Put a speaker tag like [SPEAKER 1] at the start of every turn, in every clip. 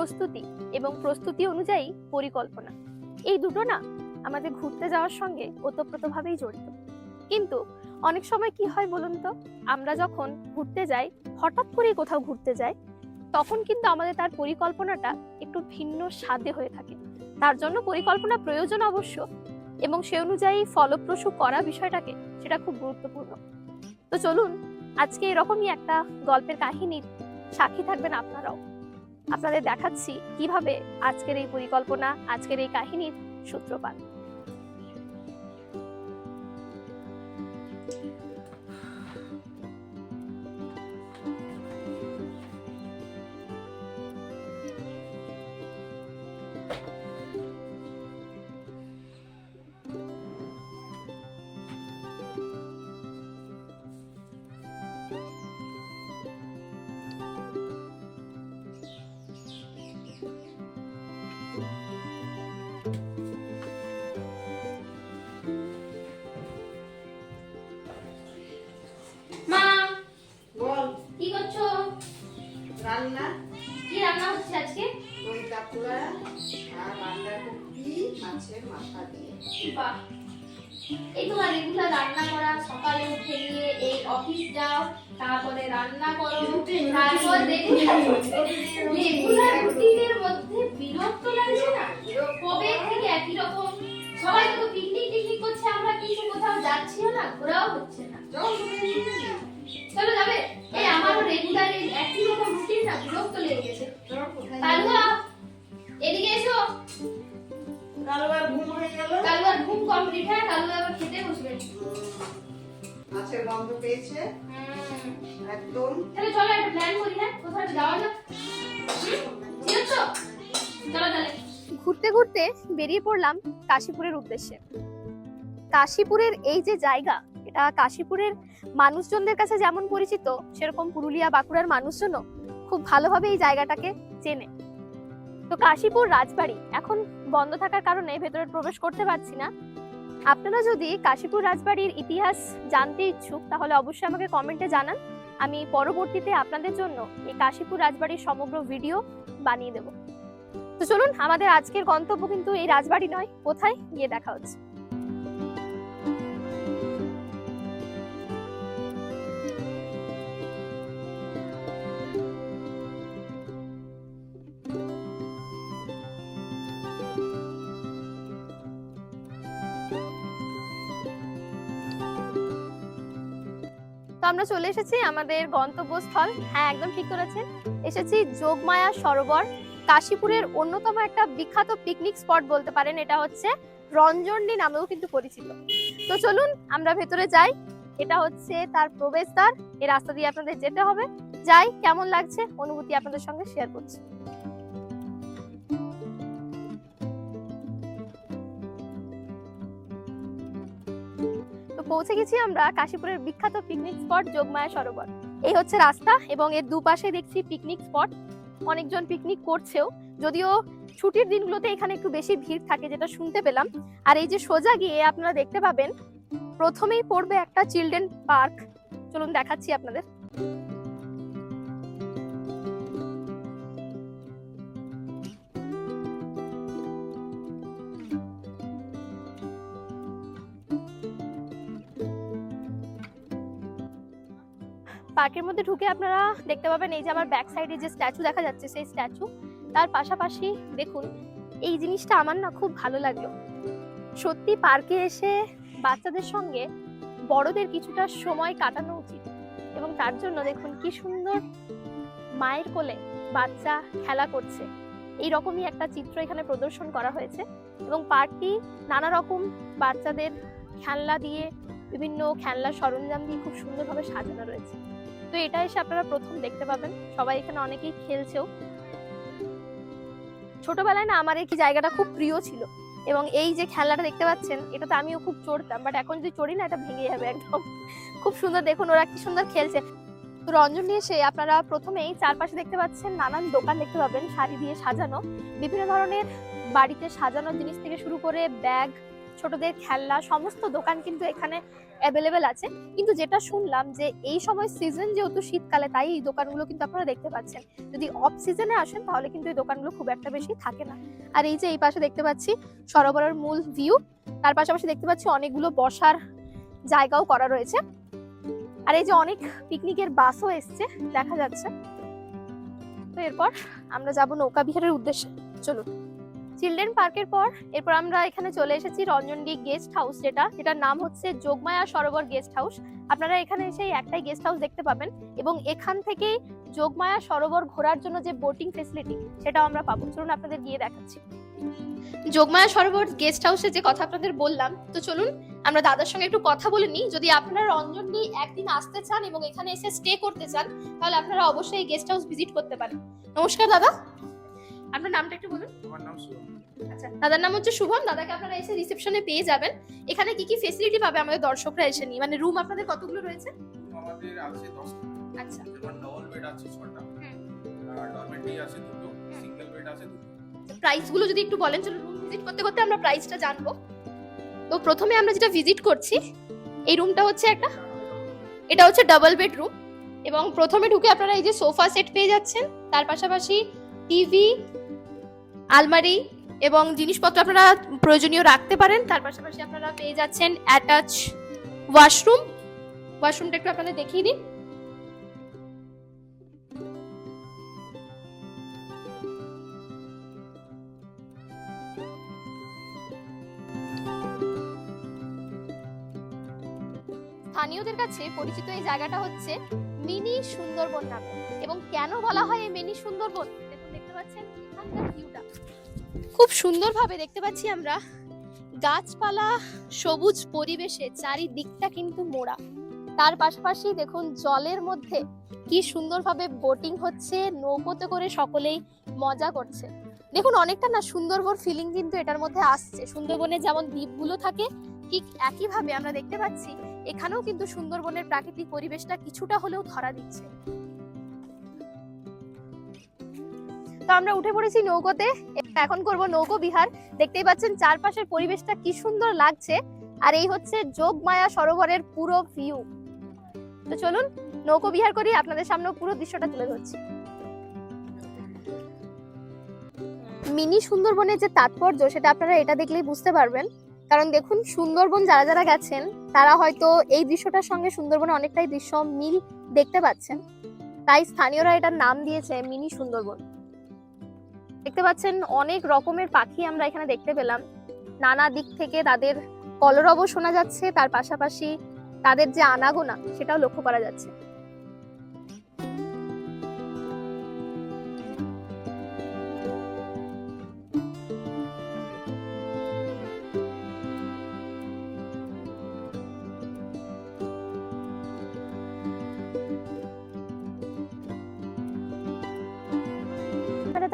[SPEAKER 1] প্রস্তুতি এবং প্রস্তুতি অনুযায়ী পরিকল্পনা, এই দুটো না আমাদের ঘুরতে যাওয়ার সঙ্গে ওতপ্রোতভাবেই জড়িত। কিন্তু অনেক সময় কি হয় বলুন তো, আমরা যখন ঘুরতে যাই, হঠাৎ করে কোথাও ঘুরতে যাই, তখন কিন্তু আমাদের তার পরিকল্পনাটা একটু ভিন্ন স্বাদে হয়ে থাকে। তার জন্য পরিকল্পনা প্রয়োজন অবশ্য, এবং সে অনুযায়ী ফলপ্রসূ করা বিষয়টাকে সেটা খুব গুরুত্বপূর্ণ। তো চলুন আজকে এরকমই একটা গল্পের কাহিনীর সাক্ষী থাকবেন আপনারাও। আপনাদের দেখাচ্ছি কিভাবে আজকের এই পরিকল্পনা, আজকের এই কাহিনীর সূত্রপাত। মা,
[SPEAKER 2] বল।
[SPEAKER 1] কি করছো?
[SPEAKER 2] রান্না।
[SPEAKER 1] কি রান্না হচ্ছে আজকে?
[SPEAKER 2] দই কাতলা আর বাঁধাকপি মাছের মাথা দিয়ে।
[SPEAKER 1] বাহ, এই তোমার রেগুলার রান্না করা, সকালে উঠে গিয়ে এই অফিস যাও, তারপরে রান্না করো, তারপর রেগুলার রুটিনের মধ্যে বিরক্ত লাগছে না? কবে থেকে একই রকম, সবাই তো পিকনিক করছে, আমরা কিছু কোথাও যাচ্ছিও না, ঘোরাও হচ্ছে না। চলো যাবে? এই আমারও রেগুলার একই রকম রুটিন না, বিরক্ত লেগে গেছে। কালুয়া, এদিকে এসো।
[SPEAKER 2] কালুয়ার ঘুম হয়ে গেল।
[SPEAKER 1] কালুয়ার ঘুম কমপ্লিট, হ্যাঁ কালুয়া আবার খেতে বসবে।
[SPEAKER 2] মাছের গন্ধ পেয়েছে একদম।
[SPEAKER 1] তাহলে চলো একটা প্ল্যান করি, হ্যাঁ কোথাও যাওয়া যাক। ঠিক আছে, চলো তাহলে। ঘুরতে ঘুরতে বেরিয়ে পড়লাম কাশীপুরের উদ্দেশ্যে। কাশীপুরের এই যে জায়গা, এটা কাশীপুরের মানুষজনদের কাছে যেমন পরিচিত, সেরকম পুরুলিয়া বাঁকুড়ার মানুষজনও খুব ভালোভাবে এই জায়গাটাকে চেনে। তো কাশীপুর রাজবাড়ি এখন বন্ধ থাকার কারণে ভেতরে প্রবেশ করতে পারছি না। আপনারা যদি কাশীপুর রাজবাড়ির ইতিহাস জানতে ইচ্ছুক, তাহলে অবশ্যই আমাকে কমেন্টে জানান। আমি পরবর্তীতে আপনাদের জন্য এই কাশীপুর রাজবাড়ির সমগ্র ভিডিও বানিয়ে দেব। তো চলুন, আমাদের আজকের গন্তব্য কিন্তু এই রাজবাড়ি নয়, কোথায় গিয়ে দেখা হচ্ছে। তো আমরা চলে এসেছি আমাদের গন্তব্যস্থল। হ্যাঁ একদম ঠিক করেছেন, এসেছি যোগমায়া সরোবর, কাশীপুরের অন্যতম একটা বিখ্যাত পিকনিক স্পট বলতে পারেন। এটা হচ্ছে রঞ্জনডি নামেও কিন্তু পরিচিত। তো চলুন আমরা ভেতরে যাই। এটা হচ্ছে তার প্রবেশদ্বার, এই রাস্তা দিয়ে আপনাদের যেতে হবে। যাই, কেমন লাগছে অনুভূতি আপনাদের সঙ্গে শেয়ার করছি। পৌঁছে গেছি আমরা কাশীপুরের বিখ্যাত পিকনিক স্পট যোগমায়া সরোবর। এই হচ্ছে রাস্তা, এবং এর দুপাশে দেখছি পিকনিক স্পট। অনেকজন পিকনিক করছেও, যদিও ছুটির দিনগুলোতে এখানে একটু বেশি ভিড় থাকে যেটা শুনতে পেলাম। আর এই যে সোজা গিয়ে আপনারা দেখতে পাবেন প্রথমেই পড়বে একটা চিলড্রেন পার্ক। চলুন দেখাচ্ছি আপনাদের। পার্কের মধ্যে ঢুকে আপনারা দেখতে পাবেন এই যে আমার ব্যাক সাইডে যে স্ট্যাচু দেখা যাচ্ছে, সেই স্ট্যাচু, তার পাশাপাশি দেখুন এই জিনিসটা আমার না খুব ভালো লাগলো। সত্যি পার্কে এসে বাচ্চাদের সঙ্গে বড়দের কিছুটা সময় কাটানো উচিত, এবং তার জন্য দেখুন কি সুন্দর মায়ের কোলে বাচ্চা খেলা করছে, এইরকমই একটা চিত্র এখানে প্রদর্শন করা হয়েছে। এবং পার্কটি নানা রকম বাচ্চাদের খেলনা দিয়ে, বিভিন্ন খেলনার সরঞ্জাম দিয়ে খুব সুন্দরভাবে সাজানো রয়েছে। তো এটা এসে আপনারা প্রথম দেখতে পাবেন, সবাই এখানে অনেকেই খেলছেও। ছোটবেলায় না আমার এই জায়গাটা খুব প্রিয় ছিল, এবং এই যে খেলনাটা দেখতে পাচ্ছেন, এটাতে আমিও খুব চড়তাম, বাট এখন যদি চড়ি না এটা ভেঙে যাবে একদম। খুব সুন্দর, দেখুন ওরা কি সুন্দর খেলছে। তো রঞ্জনডি এসে আপনারা প্রথমেই চারপাশে দেখতে পাচ্ছেন নানান দোকান দেখতে পাবেন, শাড়ি দিয়ে সাজানো, বিভিন্ন ধরনের বাড়িতে সাজানোর জিনিস থেকে শুরু করে ব্যাগ, ছোটদের খেলনা সমস্ত দোকান কিন্তু এখানে অ্যাভেলেবেল আছে। কিন্তু যেটা শুনলাম যে এই সময় সিজন যেহেতু শীতকালে, তাই এই দোকানগুলো কিন্তু আপনারা দেখতে পাচ্ছেন। যদি অফ সিজনে আসেন তাহলে কিন্তু এই দোকানগুলো খুব একটা বেশি থাকে না। আর এই যে এই পাশে দেখতে পাচ্ছি সরোবরের মূল ভিউ, তার পাশাপাশি দেখতে পাচ্ছি অনেকগুলো বসার জায়গাও করা রয়েছে। আর এই যে অনেক পিকনিকের বাসও এসছে দেখা যাচ্ছে। তো এরপর আমরা যাব নৌকা বিহারের উদ্দেশ্যে, চলুন। চিলড্রেন পার্কের পর এরপর আমরা এখানে চলে এসেছি রঞ্জনডি গেস্ট হাউস, যেটার নাম হচ্ছে যোগমায়া সরোবর গেস্ট হাউস। আপনারা এখানে এসে একটাই গেস্ট হাউস দেখতে পাবেন এবং এখান থেকেই যোগমায়া সরোবর ঘোরার জন্য যে বোটিং ফেসিলিটি সেটাও আমরা পাবো। চলুন আপনাদের গিয়ে দেখাচ্ছি। যোগমায়া সরোবর গেস্ট হাউসে যে কথা আপনাদের বললাম, তো চলুন আমরা দাদার সঙ্গে একটু কথা বলে নিই। যদি আপনারা রঞ্জনডি একদিন আসতে চান এবং এখানে এসে স্টে করতে চান তাহলে আপনারা অবশ্যই এই গেস্ট হাউস ভিজিট করতে পারেন। নমস্কার দাদা, আপনার নামটা একটু বলুন।
[SPEAKER 3] আমার নাম শুভম।
[SPEAKER 1] আচ্ছা, দাদার নাম হচ্ছে শুভম। দাদাকে আপনারা এসে রিসেপশনে পেয়ে যাবেন। এখানে কি কি ফেসিলিটি পাবে আমাদের দর্শকরা এসে নিয়ে, মানে রুম আপনাদের কতগুলো রয়েছে?
[SPEAKER 3] আমাদের আছে 10টা।
[SPEAKER 1] আচ্ছা,
[SPEAKER 3] যেমন ডাবল বেড আছে 6টা, আর ডরমেটরি আছে 2টো, সিঙ্গেল বেড আছে 2টো।
[SPEAKER 1] প্রাইস গুলো যদি একটু বলেন। চলো রুম ভিজিট করতে করতে আমরা প্রাইসটা জানবো। তো প্রথমে আমরা যেটা ভিজিট করছি, এই রুমটা হচ্ছে এটা হচ্ছে ডাবল বেড রুম এবং প্রথমে ঢুকে আপনারা এই যে সোফা সেট পেয়ে যাচ্ছেন, তার পাশাপাশি টিভি, আলমারি এবং জিনিসপত্র আপনারা প্রয়োজনীয় রাখতে পারেন। তার পাশাপাশি আপনারা পেয়ে যাচ্ছেন অ্যাটাচ ওয়াশরুমটা একটু আপনাদের দেখিয়ে দিন। স্থানীয়দের কাছে পরিচিত এই জায়গাটা হচ্ছে মিনি সুন্দরবন নামে। এবং কেন বলা হয় এই মিনি সুন্দরবন, দেখুন দেখতে পাচ্ছেন এখানকার ভিউটা খুব সুন্দরভাবে দেখতে পাচ্ছি আমরা। গাছপালা, সবুজ পরিবেশে চারিদিকটা কিন্তু মোড়া। তার পাশাপাশি দেখুন জলের মধ্যে কি সুন্দরভাবে বোটিং হচ্ছে, নৌকোতে করে সকলেই মজা করছে। দেখুন অনেকটা না সুন্দরবন ফিলিং কিন্তু এটার মধ্যে আসছে। সুন্দরবনে যেমন দ্বীপগুলো থাকে ঠিক একইভাবে আমরা দেখতে পাচ্ছি এখানেও কিন্তু সুন্দরবনের প্রাকৃতিক পরিবেশটা কিছুটা হলেও ধরা দিচ্ছে। তো আমরা উঠে পড়েছি নৌকোতে, এখন করব নৌকো বিহার। দেখতেই পাচ্ছেন চারপাশের পরিবেশটা কি সুন্দর লাগছে। আর এই হচ্ছে যোগমায়া সরোবরের পুরো ভিউ। তো চলুন নৌকো বিহার করি, আপনাদের সামনে পুরো দৃশ্যটা তুলে ধরছি। মিনি সুন্দরবনের যে তাৎপর্য সেটা আপনারা এটা দেখলেই বুঝতে পারবেন। কারণ দেখুন সুন্দরবন যারা যারা গেছেন তারা হয়তো এই দৃশ্যটার সঙ্গে সুন্দরবনে অনেকটাই দৃশ্য মিল দেখতে পাচ্ছেন, তাই স্থানীয়রা এটার নাম দিয়েছে মিনি সুন্দরবন। দেখতে পাচ্ছেন অনেক রকমের পাখি আমরা এখানে দেখতে পেলাম। নানা দিক থেকে তাদের কলরব শোনা যাচ্ছে, তার পাশাপাশি তাদের যে আনাগোনা সেটাও লক্ষ্য করা যাচ্ছে।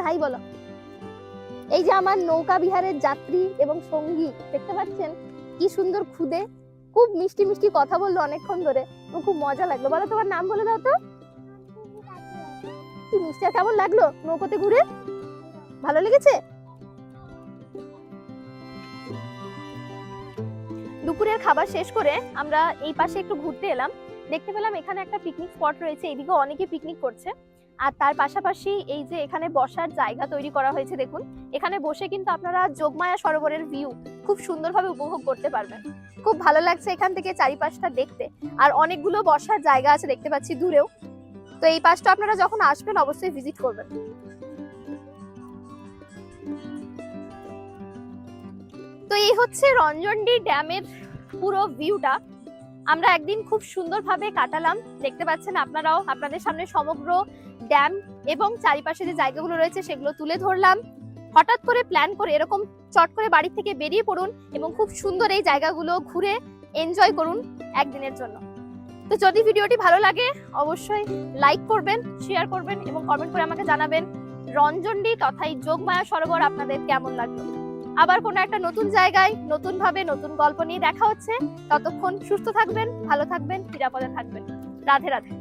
[SPEAKER 1] তাই বলো, এই যে আমার নৌকা বিহারের যাত্রী এবং সঙ্গী দেখতে পাচ্ছেন কি সুন্দর খুদে, খুব মিষ্টি মিষ্টি কথা বললো অনেকক্ষণ ধরে, খুব মজা লাগলো। বলো তোমার নাম বলে দাও তো। কি মিষ্টি, আর কেমন লাগলো নৌকোতে ঘুরে? ভালো লেগেছে? দুপুরের খাবার শেষ করে আমরা এই পাশে একটু ঘুরতে এলাম। দেখতে পেলাম এখানে একটা পিকনিক স্পট রয়েছে, এদিকে অনেকে পিকনিক করছে। আর তার পাশাপাশি এই যে এখানে বসার জায়গা তৈরি করা হয়েছে, দেখুন এখানে বসে কিন্তু আপনারা যোগমায়া সরোবরের ভিউ খুব সুন্দরভাবে উপভোগ করতে পারবেন। খুব ভালো লাগছে এখান থেকে চারিপাশটা দেখতে। আর অনেকগুলো বসার জায়গা আছে দেখতে পাচ্ছি দূরেও। তো এই পাশটা আপনারা যখন আসবেন অবশ্যই ভিজিট করবেন। তো এই হচ্ছে রঞ্জনডি ড্যামের পুরো ভিউটা। আমরা একদিন খুব সুন্দরভাবে কাটালাম। দেখতে পাচ্ছেন আপনারাও, আপনাদের সামনে সমগ্র ড্যাম এবং চারিপাশে যে জায়গাগুলো রয়েছে সেগুলো তুলে ধরলাম। হঠাৎ করে প্ল্যান করে এরকম চট করে বাড়ি থেকে বেরিয়ে পড়ুন এবং খুব সুন্দর এই জায়গাগুলো ঘুরে এনজয় করুন একদিনের জন্য। তো যদি ভিডিওটি ভালো লাগে অবশ্যই লাইক করবেন, শেয়ার করবেন এবং কমেন্ট করে আমাকে জানাবেন রঞ্জনডি তথা যোগমায়া সরোবর আপনাদের কেমন লাগলো। আবার কোনো একটা নতুন জায়গায় নতুন ভাবে নতুন গল্প নিয়ে দেখা হচ্ছে। ততক্ষণ সুস্থ থাকবেন, ভালো থাকবেন, নিরাপদে থাকবেন। রাধে রাধে।